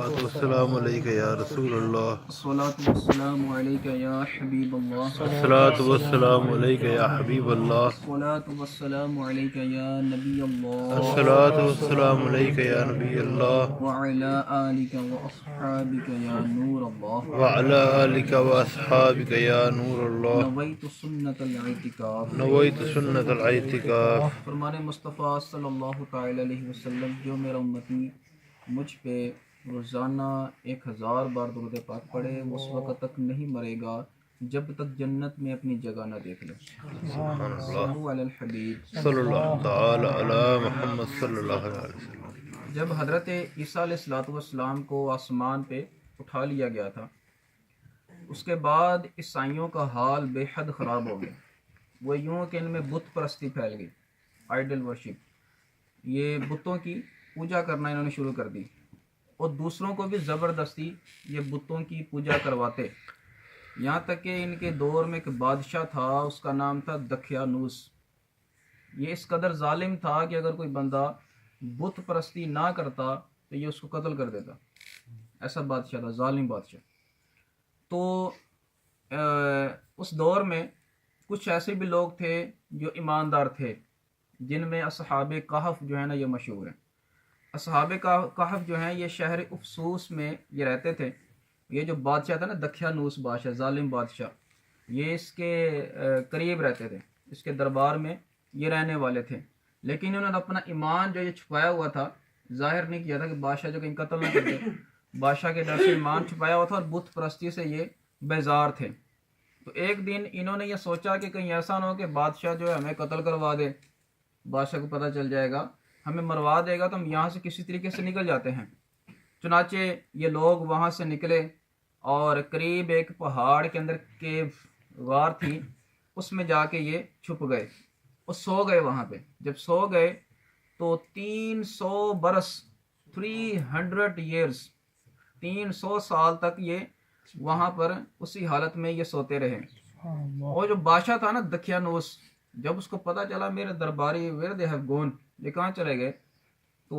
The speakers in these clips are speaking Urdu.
والسلام علیک یا رسول اللہ. الصلاة والسلام علیک یا حبیب اللہ. الصلاۃ والسلام علیک یا حبیب اللہ. الصلاة والسلام علیک یا نبی اللہ. الصلاۃ والسلام علیک یا نبی اللہ. وعلی آلک واصحابک یا نور اللہ. وعلی آلک واصحابک یا نور اللہ. نویت سنت الاعتکاف. نویت سنت الاعتکاف. فرمان مصطفیٰ صلی اللہ تعالی علیہ وسلم، جو میرا امتی مجھ پہ روزانہ 1000 بار درود پاک پڑھے وہ اس وقت تک نہیں مرے گا جب تک جنت میں اپنی جگہ نہ دیکھ لے. سبحان اللہ. صلو علی الحبیب صلی اللہ تعالی علی محمد صلی اللہ علیہ وسلم. جب حضرت عیسیٰ علیہ السلام کو آسمان پہ اٹھا لیا گیا تھا، اس کے بعد عیسائیوں کا حال بے حد خراب ہو گیا. وہ یوں کہ ان میں بت پرستی پھیل گئی، آئیڈل ورشپ. یہ بتوں کی پوجا کرنا انہوں نے شروع کر دی، اور دوسروں کو بھی زبردستی یہ بتوں کی پوجا کرواتے. یہاں تک کہ ان کے دور میں ایک بادشاہ تھا، اس کا نام تھا دقیانوس. یہ اس قدر ظالم تھا کہ اگر کوئی بندہ بت پرستی نہ کرتا تو یہ اس کو قتل کر دیتا. ایسا بادشاہ تھا، ظالم بادشاہ. تو اس دور میں کچھ ایسے بھی لوگ تھے جو ایماندار تھے، جن میں اصحاب کہف جو ہے نا یہ مشہور ہیں. اصحاب کہف جو ہیں یہ شہر افسوس میں یہ رہتے تھے. یہ جو بادشاہ تھا نا دقیانوس بادشاہ، ظالم بادشاہ، یہ اس کے قریب رہتے تھے، اس کے دربار میں یہ رہنے والے تھے. لیکن انہوں نے اپنا ایمان جو یہ چھپایا ہوا تھا ظاہر نہیں کیا تھا کہ بادشاہ جو کہیں قتل نہ کر دے. بادشاہ کے ڈر سے ایمان چھپایا ہوا تھا اور بت پرستی سے یہ بیزار تھے. تو ایک دن انہوں نے یہ سوچا کہ کہیں ایسا نہ ہو کہ بادشاہ جو ہے ہمیں قتل کروا دے، بادشاہ کو پتہ چل جائے گا، ہمیں مروا دے گا تو ہم یہاں سے کسی طریقے سے نکل جاتے ہیں. چنانچہ یہ لوگ وہاں سے نکلے اور قریب ایک پہاڑ کے اندر کیو غار تھی، اس میں جا کے یہ چھپ گئے اور سو گئے. وہاں پہ جب سو گئے تو 300 برس 300 ایئرس 300 سال تک یہ وہاں پر اسی حالت میں یہ سوتے رہے. اور جو بادشاہ تھا نا دقیانوس، جب اس کو پتہ چلا میرے درباری ویئر دے ہیو گون، یہ کہاں چلے گئے، تو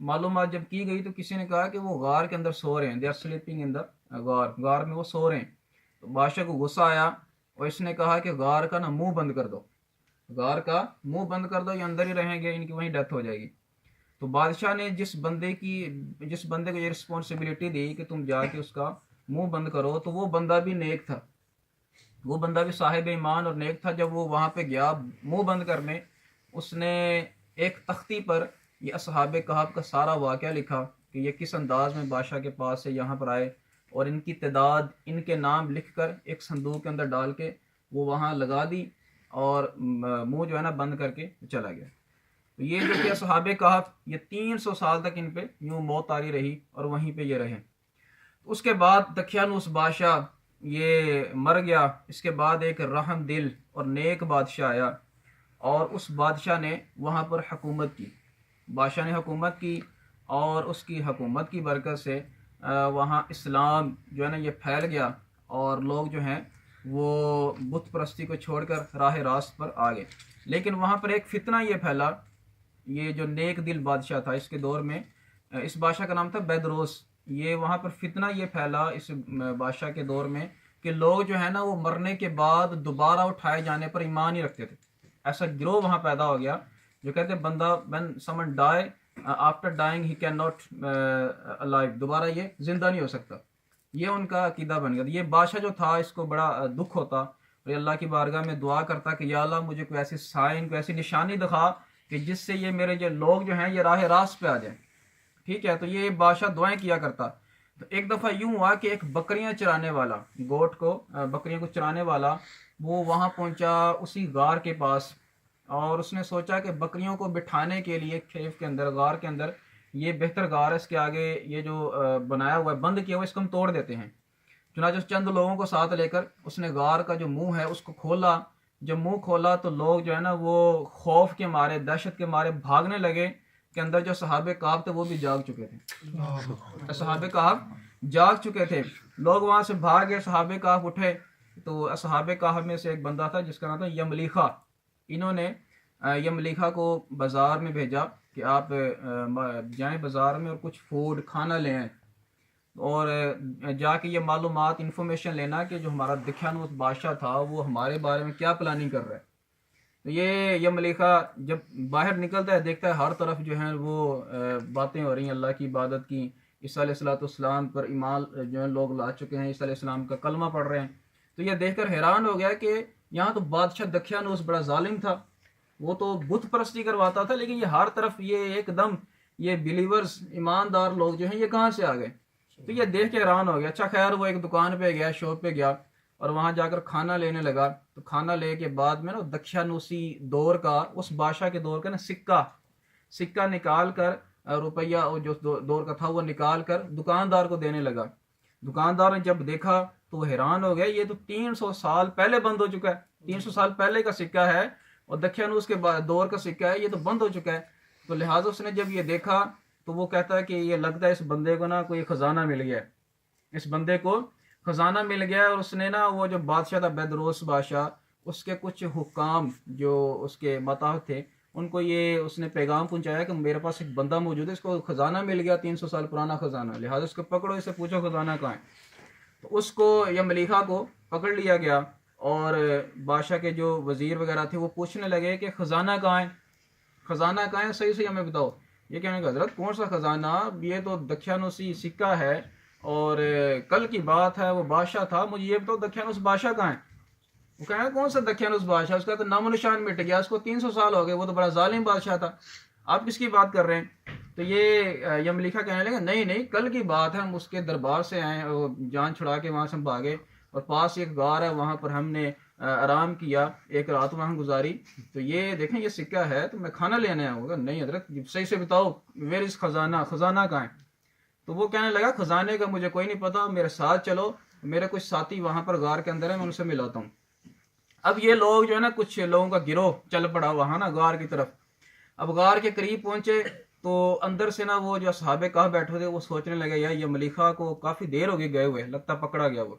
معلومات جب کی گئی تو کسی نے کہا کہ وہ غار کے اندر سو رہے ہیں، دے آر سلیپنگ ان دا غار، غار میں وہ سو رہے ہیں. تو بادشاہ کو غصہ آیا اور اس نے کہا کہ غار کا نا منہ بند کر دو، غار کا منہ بند کر دو، یہ اندر ہی رہیں گے، ان کی وہیں ڈیتھ ہو جائے گی. تو بادشاہ نے جس بندے کو یہ رسپانسبلٹی دی کہ تم جا کے اس کا منہ بند کرو، تو وہ بندہ بھی نیک تھا، وہ بندہ بھی صاحب ایمان اور نیک تھا. جب وہ وہاں پہ گیا منہ بند کرنے، اس نے ایک تختی پر یہ اصحاب کہف کا سارا واقعہ لکھا کہ یہ کس انداز میں بادشاہ کے پاس سے یہاں پر آئے، اور ان کی تعداد، ان کے نام لکھ کر ایک صندوق کے اندر ڈال کے وہ وہاں لگا دی اور منہ جو ہے نا بند کر کے چلا گیا. تو یہ جو کہ اصحاب کہف یہ 300 سال تک ان پہ یوں موت آری رہی اور وہیں پہ یہ رہے. اس کے بعد دقیانوس بادشاہ یہ مر گیا. اس کے بعد ایک رحم دل اور نیک بادشاہ آیا اور اس بادشاہ نے وہاں پر حکومت کی. بادشاہ نے حکومت کی اور اس کی حکومت کی برکت سے وہاں اسلام جو ہے نا یہ پھیل گیا اور لوگ جو ہیں وہ بت پرستی کو چھوڑ کر راہ راست پر آ گئے. لیکن وہاں پر ایک فتنہ یہ پھیلا. یہ جو نیک دل بادشاہ تھا اس کے دور میں، اس بادشاہ کا نام تھا بیدروس. یہ وہاں پر فتنہ یہ پھیلا اس بادشاہ کے دور میں کہ لوگ جو ہے نا وہ مرنے کے بعد دوبارہ اٹھائے جانے پر ایمان ہی رکھتے تھے. ایسا گروہ وہاں پیدا ہو گیا جو کہتے ہیں بندہ when someone die after dying he cannot alive، دوبارہ یہ زندہ نہیں ہو سکتا. یہ ان کا عقیدہ بن گیا. یہ بادشاہ جو تھا اس کو بڑا دکھ ہوتا اور یہ اللہ کی بارگاہ میں دعا کرتا کہ یا اللہ مجھے کوئی ایسی سائن، کوئی ایسی نشانی دکھا کہ جس سے یہ میرے جو لوگ جو ہیں یہ راہ راست پہ آ جائیں. ٹھیک ہے، تو یہ بادشاہ دعائیں کیا کرتا. تو ایک دفعہ یوں ہوا کہ ایک بکریاں چرانے والا، گوٹ کو بکریوں کو چرانے والا، وہ وہاں پہنچا اسی غار کے پاس، اور اس نے سوچا کہ بکریوں کو بٹھانے کے لیے کیف کے اندر، غار کے اندر یہ بہتر غار ہے، اس کے آگے یہ جو بنایا ہوا ہے، بند کیا ہوا ہے، اس کو ہم توڑ دیتے ہیں. چنانچہ چند لوگوں کو ساتھ لے کر اس نے غار کا جو منہ ہے اس کو کھولا. جب منہ کھولا تو لوگ جو ہے نا وہ خوف کے مارے، دہشت کے مارے بھاگنے لگے کہ اندر جو صحابہ کہف تھے وہ بھی جاگ چکے تھے. صحابہ کہف جاگ چکے تھے. لوگ وہاں سے بھاگ گئے، صحابہ کہف اٹھے. تو اصحاب کہف میں سے ایک بندہ تھا جس کا نام تھا یملیخا. انہوں نے یملیخا کو بازار میں بھیجا کہ آپ جائیں بازار میں اور کچھ فوڈ کھانا لے آئیں. اور جا کے یہ معلومات انفارمیشن لینا کہ جو ہمارا دکھیانوس بادشاہ تھا وہ ہمارے بارے میں کیا پلاننگ کر رہا ہے. تو یہ ملیخہ جب باہر نکلتا ہے دیکھتا ہے ہر طرف جو ہیں وہ باتیں ہو رہی ہیں اللہ کی عبادت کی. عیسیٰ علیہ الصلوۃ والسلام پر ایمان جو ہے لوگ لا چکے ہیں, عیسیٰ علیہ السلام کا کلمہ پڑھ رہے ہیں. تو یہ دیکھ کر حیران ہو گیا کہ یہاں تو بادشاہ دکھیانوس بڑا ظالم تھا, وہ تو بت پرستی کرواتا تھا, لیکن یہ ہر طرف یہ ایک دم یہ بلیورز ایماندار لوگ جو ہیں یہ کہاں سے آ گئے. تو یہ دیکھ کے حیران ہو گیا. اچھا خیر وہ ایک دکان پہ گیا, شاپ پہ گیا اور وہاں جا کر کھانا لینے لگا. تو کھانا لے کے بعد میں نا دکھیانوسی دور کا, اس بادشاہ کے دور کا نا سکہ نکال کر, روپیہ جو دور کا تھا وہ نکال کر دکاندار کو دینے لگا. دکاندار نے جب دیکھا تو وہ حیران ہو گیا, یہ تو 300 سال پہلے بند ہو چکا ہے, 300 سال پہلے کا سکہ ہے اور دکھیانوس کے دور کا سکہ ہے, یہ تو بند ہو چکا ہے. تو لہٰذا اس نے جب یہ دیکھا تو وہ کہتا ہے کہ یہ لگتا ہے اس بندے کو نا کوئی خزانہ مل گیا ہے, اس بندے کو خزانہ مل گیا ہے. اور اس نے نا وہ جو بادشاہ تھا بیدروس بادشاہ, اس کے کچھ حکام جو اس کے ماتحت تھے ان کو یہ اس نے پیغام پہنچایا کہ میرے پاس ایک بندہ موجود ہے, اس کو خزانہ مل گیا 300 سال پرانا خزانہ, لہٰذا اس کو پکڑو, اسے پوچھو خزانہ کہاں ہے. تو اس کو یا ملیخہ کو پکڑ لیا گیا اور بادشاہ کے جو وزیر وغیرہ تھے وہ پوچھنے لگے کہ خزانہ کہاں ہے, خزانہ کہاں ہے, صحیح ہمیں بتاؤ. یہ کہنے کہ حضرت کون سا خزانہ, یہ تو دکھیانوسی سکہ ہے اور کل کی بات ہے, وہ بادشاہ تھا, مجھے یہ بتاؤ دکھیانوس بادشاہ کہاں ہے. وہ کہنا کون سا دکھیانوس بادشاہ, اس کا تو نام و نشان مٹ گیا, اس کو 300 سال ہو گئے, وہ تو بڑا ظالم بادشاہ تھا, آپ کس کی بات کر رہے ہیں. تو یہ یملیکھا کہنے لگا نہیں کل کی بات ہے, ہم اس کے دربار سے آئے, جان چھڑا کے وہاں سے ہم بھاگے اور پاس ایک غار ہے وہاں پر ہم نے آرام کیا, ایک رات وہاں گزاری. تو یہ دیکھیں یہ سکہ ہے, تو میں کھانا لینے آیا ہوں. نہیں حضرت صحیح سے بتاؤ ویئر از خزانہ کہاں ہے. تو وہ کہنے لگا خزانے کا مجھے کوئی نہیں پتا, میرے ساتھ چلو, میرے کچھ ساتھی وہاں پر غار کے اندر ہیں, میں ان سے ملاتا ہوں. اب یہ لوگ جو ہے نا کچھ لوگوں کا گروہ چل پڑا وہاں نا غار کی طرف. اب غار کے قریب پہنچے تو اندر سے نا وہ جو اصحاب کہف بیٹھے تھے وہ سوچنے لگے یار یہ ملیخہ کو کافی دیر ہو گئی گئے ہوئے, لگتا پکڑا گیا, وہ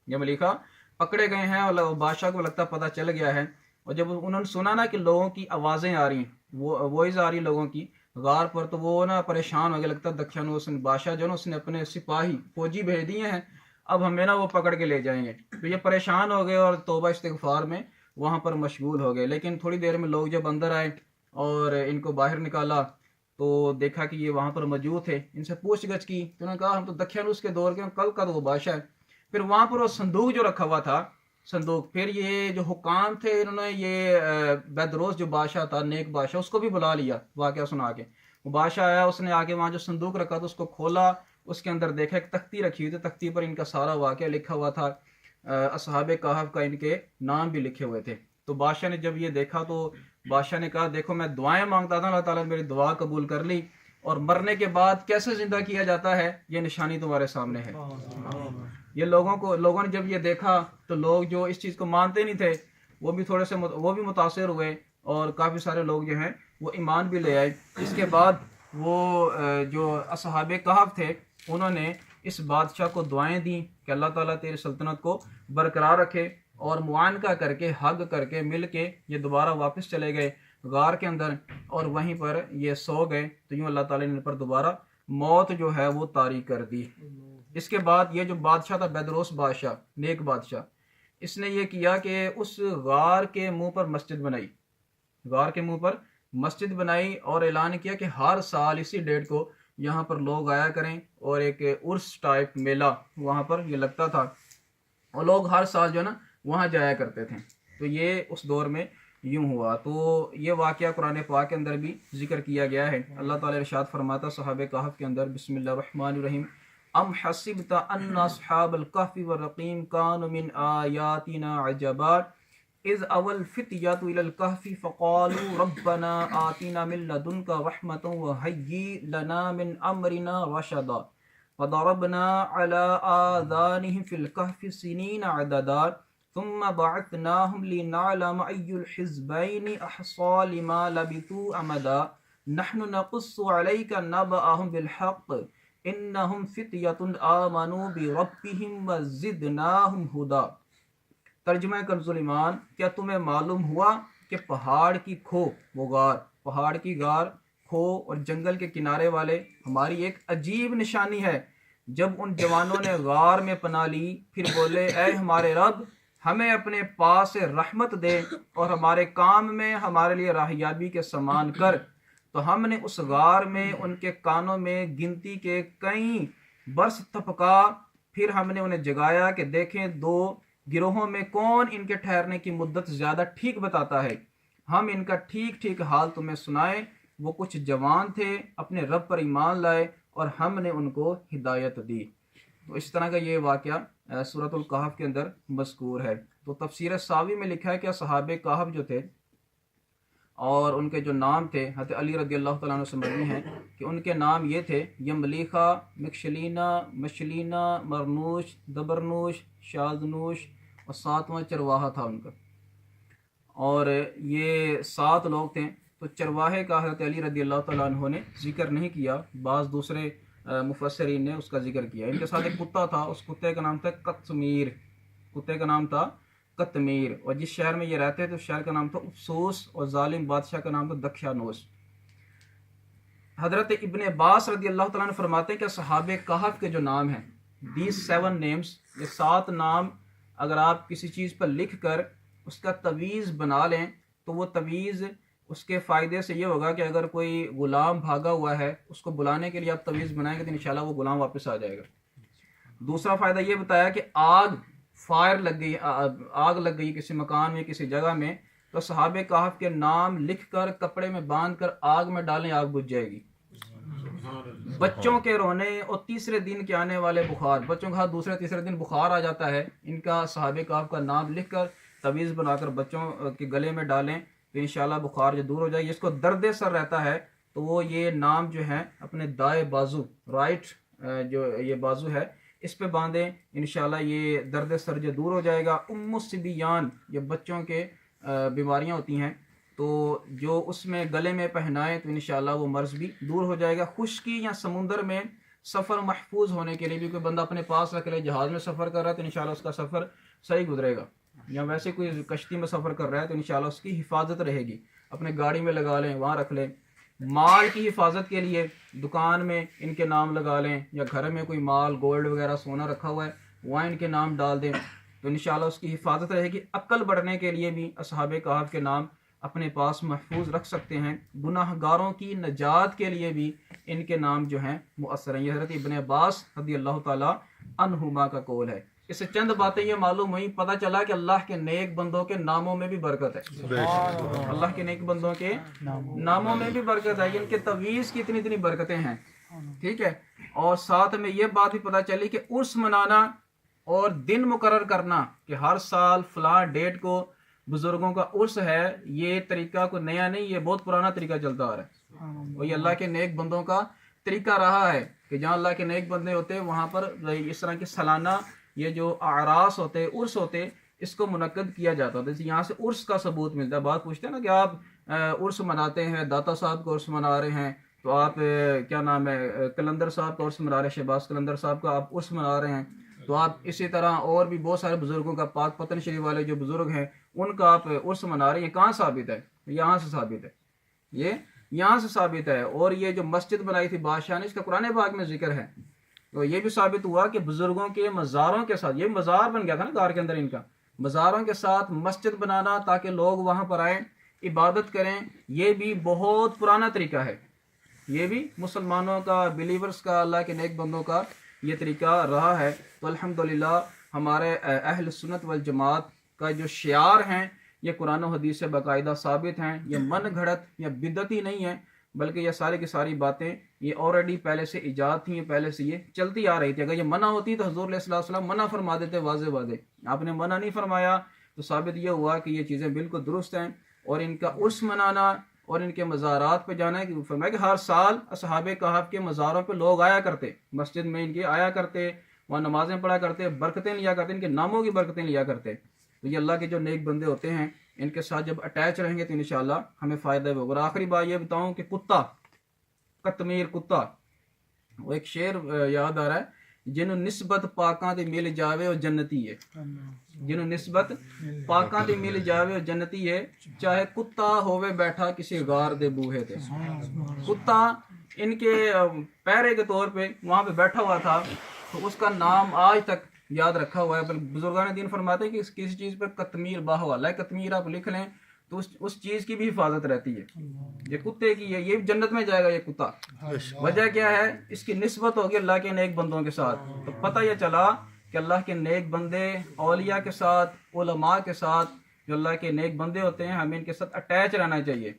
یہ ملیخہ پکڑے گئے ہیں اور بادشاہ کو لگتا پتہ چل گیا ہے. اور جب انہوں نے سنا نا کہ لوگوں کی آوازیں آ رہی ہیں, وہ وائس آ رہی لوگوں کی غار پر, تو وہ نا پریشان ہو گیا, لگتا دکھیانوس بادشاہ جو نا اس نے اپنے سپاہی فوجی بھیج دیے ہیں, اب ہمیں نا وہ پکڑ کے لے جائیں گے. تو یہ پریشان ہو گئے اور توبہ استغفار میں وہاں پر مشغول ہو گئے. لیکن تھوڑی دیر میں لوگ جب اندر آئے اور ان کو باہر نکالا تو دیکھا کہ یہ وہاں پر موجود تھے, ان سے پوچھ گچھ کی تو انہوں نے کہا ہم تو دکھیانوس کے دور کے, کل کا تو وہ بادشاہ ہے. پھر وہاں پر وہ صندوق جو رکھا ہوا تھا, صندوق, پھر یہ جو حکام تھے انہوں نے یہ بیدروس جو بادشاہ تھا نیک بادشاہ, اس کو بھی بلا لیا واقعہ سنا کے. وہ بادشاہ آیا, اس نے آگے وہاں جو صندوق رکھا تھا اس کو کھولا, اس کے اندر دیکھا ایک تختی رکھی ہوئی تھی, تختی پر ان کا سارا واقعہ لکھا ہوا تھا, اصحاب کہف کا ان کے نام بھی لکھے ہوئے تھے. تو بادشاہ نے جب یہ دیکھا تو بادشاہ نے کہا دیکھو میں دعائیں مانگتا تھا, اللہ تعالیٰ نے میری دعا قبول کر لی, اور مرنے کے بعد کیسے زندہ کیا جاتا ہے یہ نشانی تمہارے سامنے ہے. یہ لوگوں نے جب یہ دیکھا تو لوگ جو اس چیز کو مانتے نہیں تھے وہ بھی تھوڑے سے وہ بھی متاثر ہوئے, اور کافی سارے لوگ جو ہیں وہ ایمان بھی لے آئے. اس کے بعد وہ جو اصحاب کہف تھے انہوں نے اس بادشاہ کو دعائیں دیں کہ اللہ تعالیٰ تیری سلطنت کو برقرار رکھے, اور معانقہ کر کے حگ کر کے مل کے یہ دوبارہ واپس چلے گئے غار کے اندر, اور وہیں پر یہ سو گئے. تو یوں اللہ تعالیٰ نے ان پر دوبارہ موت جو ہے وہ طاری کر دی. اس کے بعد یہ جو بادشاہ تھا بیدروس بادشاہ نیک بادشاہ, اس نے یہ کیا کہ اس غار کے منہ پر مسجد بنائی, غار کے منہ پر مسجد بنائی, اور اعلان کیا کہ ہر سال اسی ڈیٹ کو یہاں پر لوگ آیا کریں, اور ایک عرس ٹائپ میلہ وہاں پر یہ لگتا تھا, اور لوگ ہر سال جو ہے نا وہاں جایا کرتے تھے. تو یہ اس دور میں یوں ہوا. تو یہ واقعہ قرآن پاک کے اندر بھی ذکر کیا گیا ہے. اللہ تعالیٰ ارشاد فرماتا صحابہ کہف کے اندر, بسم اللہ الرحمن الرحیم, ام حسبت ان اصحاب الکہف والرقیم کانوا من آیاتنا عجبا اذ اول الفتیۃ الی الکہف فقالوا ربنا آتنا من لدنک رحمۃ وہیئ لنا من امرنا رشدا وضربنا علی آذانہم فی الکہف سنین عددا ثم بعثناهم لنعلم أي الحزبين أحصى لما لبثوا أمدا نحن نقص عليك نبأهم بالحق إنهم فتية آمنوا بربهم وزدناهم هدى. ترجمہ کنز ایمان, کیا تمہیں معلوم ہوا کہ پہاڑ کی کھو, وہ غار, پہاڑ کی غار, کھو اور جنگل کے کنارے والے ہماری ایک عجیب نشانی ہے, جب ان جوانوں نے غار میں پناہ لی پھر بولے اے ہمارے رب ہمیں اپنے پاس سے رحمت دے اور ہمارے کام میں ہمارے لیے راہیابی کے سامان کر، تو ہم نے اس غار میں ان کے کانوں میں گنتی کے کئی برس تپکا، پھر ہم نے انہیں جگایا کہ دیکھیں دو گروہوں میں کون ان کے ٹھہرنے کی مدت زیادہ ٹھیک بتاتا ہے، ہم ان کا ٹھیک ٹھیک حال تمہیں سنائیں۔ وہ کچھ جوان تھے اپنے رب پر ایمان لائے اور ہم نے ان کو ہدایت دی۔ تو اس طرح کا یہ واقعہ سورۃ الکہف کے اندر مذکور ہے۔ تو تفسیر ساوی میں لکھا ہے کہ صحابہ کہف جو تھے اور ان کے جو نام تھے، حضرت علی رضی اللہ تعالیٰ عنہ سے مروی ہیں کہ ان کے نام یہ تھے یملیخہ، مکشلینا، مشلینا، مرنوش، دبرنوش، شادنوش، اور 7واں چرواہا تھا ان کا۔ اور یہ 7 لوگ تھے۔ تو چرواہے کا حضرت علی رضی اللہ تعالیٰ عنہ نے ذکر نہیں کیا، بعض دوسرے مفسرین نے اس کا ذکر کیا۔ ان کے ساتھ ایک کتا تھا، اس کتے کا نام تھا قطمیر، کتے کا نام تھا قطمیر، اور جس شہر میں یہ رہتے تھے اس شہر کا نام تھا افسوس، اور ظالم بادشاہ کا نام تھا دکشانوس۔ حضرت ابن عباس رضی اللہ تعالیٰ عنہ فرماتے ہیں کہ صحابہ کہف کے جو نام ہیں، these 7 names، یہ 7 نام اگر آپ کسی چیز پر لکھ کر اس کا تعویذ بنا لیں تو وہ تعویذ اس کے فائدے سے یہ ہوگا کہ اگر کوئی غلام بھاگا ہوا ہے اس کو بلانے کے لیے آپ تعویذ بنائیں گے تو انشاءاللہ وہ غلام واپس آ جائے گا۔ دوسرا فائدہ یہ بتایا کہ فائر لگ گئی، آگ لگ گئی کسی مکان میں، کسی جگہ میں، تو صحابہ کہف کے نام لکھ کر کپڑے میں باندھ کر آگ میں ڈالیں، آگ بجھ جائے گی۔ بچوں کے رونے اور تیسرے دن کے آنے والے بخار، بچوں کا دوسرے تیسرے دن بخار آ جاتا ہے، ان کا صحابہ کہف کا نام لکھ کر تعویذ بنا کر بچوں کے گلے میں ڈالیں تو انشاءاللہ بخار جو دور ہو جائے گی۔ اس کو درد سر رہتا ہے تو وہ یہ نام جو ہے اپنے دائیں بازو، رائٹ جو یہ بازو ہے اس پہ باندھیں، انشاءاللہ یہ درد سر جو دور ہو جائے گا۔ السبیان، یہ بچوں کے بیماریاں ہوتی ہیں تو جو اس میں گلے میں پہنائیں تو انشاءاللہ وہ مرض بھی دور ہو جائے گا۔ خشکی یا سمندر میں سفر محفوظ ہونے کے لیے بھی کوئی بندہ اپنے پاس رکھ لے، جہاز میں سفر کر رہا ہے تو انشاءاللہ اس کا سفر صحیح گزرے گا، یا ویسے کوئی کشتی میں سفر کر رہا ہے تو انشاءاللہ اس کی حفاظت رہے گی، اپنے گاڑی میں لگا لیں، وہاں رکھ لیں۔ مال کی حفاظت کے لیے دکان میں ان کے نام لگا لیں، یا گھر میں کوئی مال گولڈ وغیرہ سونا رکھا ہوا ہے وہاں ان کے نام ڈال دیں تو انشاءاللہ اس کی حفاظت رہے گی۔ عقل بڑھنے کے لیے بھی اصحاب کہف کے نام اپنے پاس محفوظ رکھ سکتے ہیں۔ گناہ گاروں کی نجات کے لیے بھی ان کے نام جو ہیں مؤثر ہیں۔ یہ حضرت ابن عباس رضی اللہ تعالیٰ عنہما کا قول ہے۔ اس سے چند باتیں یہ معلوم ہوئی، پتہ چلا کہ اللہ کے نیک بندوں کے ناموں میں بھی برکت ہے، اللہ کے نیک بندوں کے ناموں میں بھی برکت ہے، ان کے تعویذ کی اتنی اتنی برکتیں ہیں، ٹھیک ہے۔ اور ساتھ میں یہ بات بھی پتہ چلی کہ عرس منانا اور دن مقرر کرنا کہ ہر سال فلاں ڈیٹ کو بزرگوں کا عرس ہے، یہ طریقہ کوئی نیا نہیں، یہ بہت پرانا طریقہ چلتا آ رہا ہے، اور یہ اللہ کے نیک بندوں کا طریقہ رہا ہے کہ جہاں اللہ کے نیک بندے ہوتے ہیں وہاں پر اس طرح کے سالانہ یہ جو اعراس ہوتے، عرس ہوتے، اس کو منعقد کیا جاتا ہے۔ جیسے یہاں سے عرس کا ثبوت ملتا ہے۔ بات پوچھتے ہیں نا کہ آپ عرس مناتے ہیں، داتا صاحب کو عرس منا رہے ہیں، تو آپ کیا نام ہے کلندر صاحب کا عرس منا رہے ہیں، شہباز کلندر صاحب کا آپ عرس منا رہے ہیں، تو آپ اسی طرح اور بھی بہت سارے بزرگوں کا، پاک پتن شریف والے جو بزرگ ہیں ان کا آپ عرس منا رہے ہیں۔ کہاں ثابت ہے؟ یہاں سے ثابت ہے، یہ یہاں سے ثابت ہے۔ اور یہ جو مسجد بنائی تھی بادشاہ نے، اس کا قرآن پاک میں ذکر ہے، تو یہ بھی ثابت ہوا کہ بزرگوں کے مزاروں کے ساتھ، یہ مزار بن گیا تھا نا غار کے اندر ان کا، مزاروں کے ساتھ مسجد بنانا تاکہ لوگ وہاں پر آئیں عبادت کریں، یہ بھی بہت پرانا طریقہ ہے، یہ بھی مسلمانوں کا، بلیورز کا، اللہ کے نیک بندوں کا یہ طریقہ رہا ہے۔ تو الحمدللہ ہمارے اہل سنت والجماعت کا جو شعار ہیں یہ قرآن و حدیث سے باقاعدہ ثابت ہیں، یہ من گھڑت یا بدعتی نہیں ہے، بلکہ یہ ساری کی ساری باتیں یہ آلریڈی پہلے سے ایجاد تھیں، پہلے سے یہ چلتی آ رہی تھی۔ اگر یہ منع ہوتی تو حضور علیہ السلام منع فرما دیتے واضح واضح، آپ نے منع نہیں فرمایا تو ثابت یہ ہوا کہ یہ چیزیں بالکل درست ہیں۔ اور ان کا عرس منانا اور ان کے مزارات پہ جانا ہے کہ فرمایا کہ ہر سال اصحاب کہف کے مزاروں پہ لوگ آیا کرتے، مسجد میں ان کے آیا کرتے، وہاں نمازیں پڑھا کرتے، برکتیں لیا کرتے، ان کے ناموں کی برکتیں لیا کرتے۔ تو یہ اللہ کے جو نیک بندے ہوتے ہیں ان کے ساتھ جب اٹیچ رہیں گے تو انشاءاللہ ہمیں فائدہ ہوگا۔ اور آخری بات یہ بتاؤں کہ کتا، قطمیر کتا، وہ ایک شعر یاد آ رہا ہے، جنہوں نسبت پاکاں تے مل جاوے اور جنتی ہے، جنہوں نسبت پاکاں تے مل جاوے اور جنتی ہے، چاہے کتا ہووے بیٹھا کسی غار دے بوہے تے۔ کتا ان کے پیرے کے طور پہ وہاں پہ بیٹھا ہوا تھا تو اس کا نام آج تک یاد رکھا ہوا ہے. بلکہ بزرگان دین فرماتے ہیں کہ کسی چیز پر قطمیر باحوالہ قطمیر آپ لکھ لیں تو اس چیز کی بھی حفاظت رہتی ہے. یہ کتے کی ہے، یہ جنت میں جائے گا یہ کتا. وجہ کیا ہے؟ اس کی نسبت ہوگی اللہ کے نیک بندوں کے ساتھ. تو پتہ یہ چلا کہ اللہ کے نیک بندے اولیاء کے ساتھ، علماء کے ساتھ، جو اللہ کے نیک بندے ہوتے ہیں ہمیں ان کے ساتھ اٹیچ رہنا چاہیے،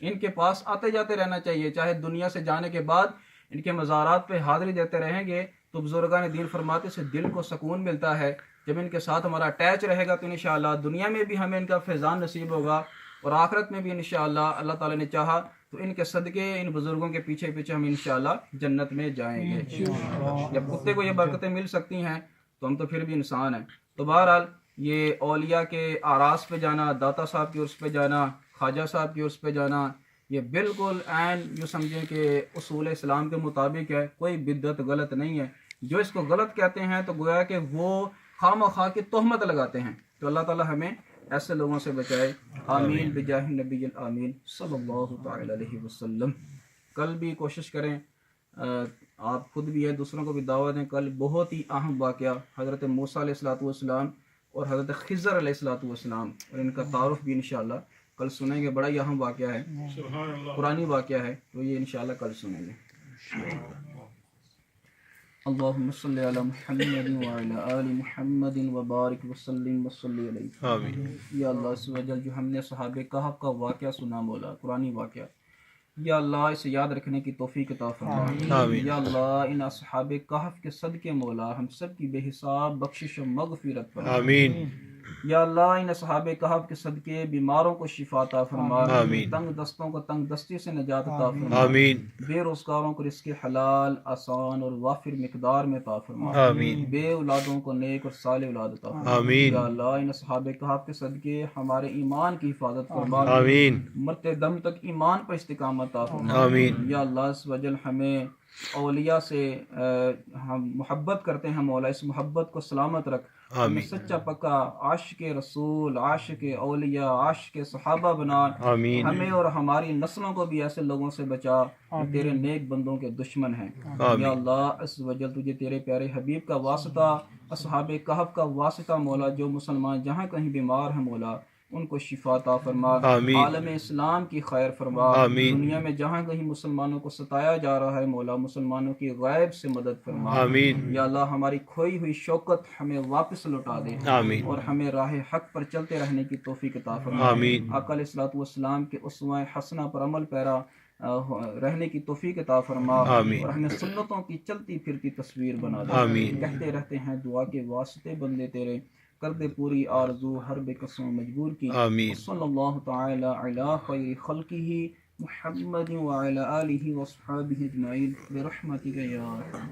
ان کے پاس آتے جاتے رہنا چاہیے. چاہے دنیا سے جانے کے بعد ان کے مزارات پہ حاضری دیتے رہیں گے تو بزرگان دین فرماتے سے دل کو سکون ملتا ہے. جب ان کے ساتھ ہمارا اٹیچ رہے گا تو انشاءاللہ دنیا میں بھی ہمیں ان کا فیضان نصیب ہوگا اور آخرت میں بھی انشاءاللہ اللہ تعالیٰ نے چاہا تو ان کے صدقے ان بزرگوں کے پیچھے پیچھے ہم انشاءاللہ جنت میں جائیں گے. جب کتے کو یہ برکتیں مل سکتی ہیں تو ہم تو پھر بھی انسان ہیں. تو بہرحال یہ اولیاء کے آراس پہ جانا، داتا صاحب کے عرس پہ جانا، خواجہ صاحب کے عرس پہ جانا، یہ بالکل عین یوں سمجھیں کہ اصول اسلام کے مطابق ہے، کوئی بدعت غلط نہیں ہے. جو اس کو غلط کہتے ہیں تو گویا کہ وہ خام و خواہ کی تہمت لگاتے ہیں. تو اللہ تعالیٰ ہمیں ایسے لوگوں سے بچائے. آمین بجاہ نبی الامین صلی اللہ تعالی علیہ وسلم. کل بھی کوشش کریں، آپ خود بھی ہیں، دوسروں کو بھی دعوت دیں. کل بہت ہی اہم واقعہ حضرت موسیٰ علیہ السلام اور حضرت خضر علیہ السلام اور ان کا تعارف بھی انشاءاللہ کل سنیں گے. بڑا ہی اہم واقعہ ہے، قرآنی واقعہ ہے، تو یہ انشاءاللہ کل سنیں گے. اللہم صلی علی محمد وعلی آل محمد وبارک وسلم وصلی علیہ. آمین. یا اللہ عز و جل جو ہم نے صحابہ کہف کا واقعہ سنا مولا، قرآنی واقعہ، یا اللہ اسے یاد رکھنے کی توفیق عطا فرما. آمین. یا اللہ ان اصحاب کہف کے صدقے مولا ہم سب کی بے حساب بخشش و مغفرت فرما. آمین. یا اللہ ان اصحاب کہف کے صدقے بیماروں کو شفا عطا فرما. آمین. تنگ دستوں کو تنگ دستی سے نجات عطا فرما. آمین. بے روزگاروں کو رزق حلال آسان اور وافر مقدار میں عطا فرما. آمین. بے اولادوں کو نیک اور صالح اولاد عطا فرما. آمین. یا اللہ ان اصحاب کہف کے صدقے ہمارے ایمان کی حفاظت فرما. آمین. مرتے دم تک ایمان پر استقامت عطا فرما. آمین. یا اللہ عز و جل ہمیں اولیاء سے ہم محبت کرتے ہیں مولا، اس محبت کو سلامت رکھ. ہمیں آمین. سچا پکا عاشق رسول، عاشق اولیاء، عاشق صحابہ بنا. آمین. ہمیں اور ہماری نسلوں کو بھی ایسے لوگوں سے بچا جو تیرے نیک بندوں کے دشمن ہیں. آمین. یا اللہ عز و جل تجھے تیرے پیارے حبیب کا واسطہ، اصحاب کہف کا واسطہ مولا، جو مسلمان جہاں کہیں بیمار ہیں مولا ان کو شفا عطا فرما. آمین. عالم اسلام کی خیر فرما. آمین. دنیا میں جہاں کہیں مسلمانوں کو ستایا جا رہا ہے مولا مسلمانوں کی غیب سے مدد فرما. آمین. یا اللہ ہماری کھوئی ہوئی شوکت ہمیں واپس لوٹا دے آمین. اور ہمیں راہ حق پر چلتے رہنے کی توفیق عطا فرما. آمین. آقا علیہ الصلوۃ والسلام کے اسوہ حسنہ پر عمل پیرا رہنے کی توفیق عطا فرما. آمین. اور ہمیں سنتوں کی چلتی پھرتی تصویر بنا دے. آمین. کہتے رہتے ہیں دعا کے واسطے بندے تیرے، کر دے پوری آرزو ہر بے قسم مجبور کی. آمین. صلی اللہ تعالی علی خیر خلقہ محمد وعلی آلہ وصحبہ اجمعین برحمتک یا ارحم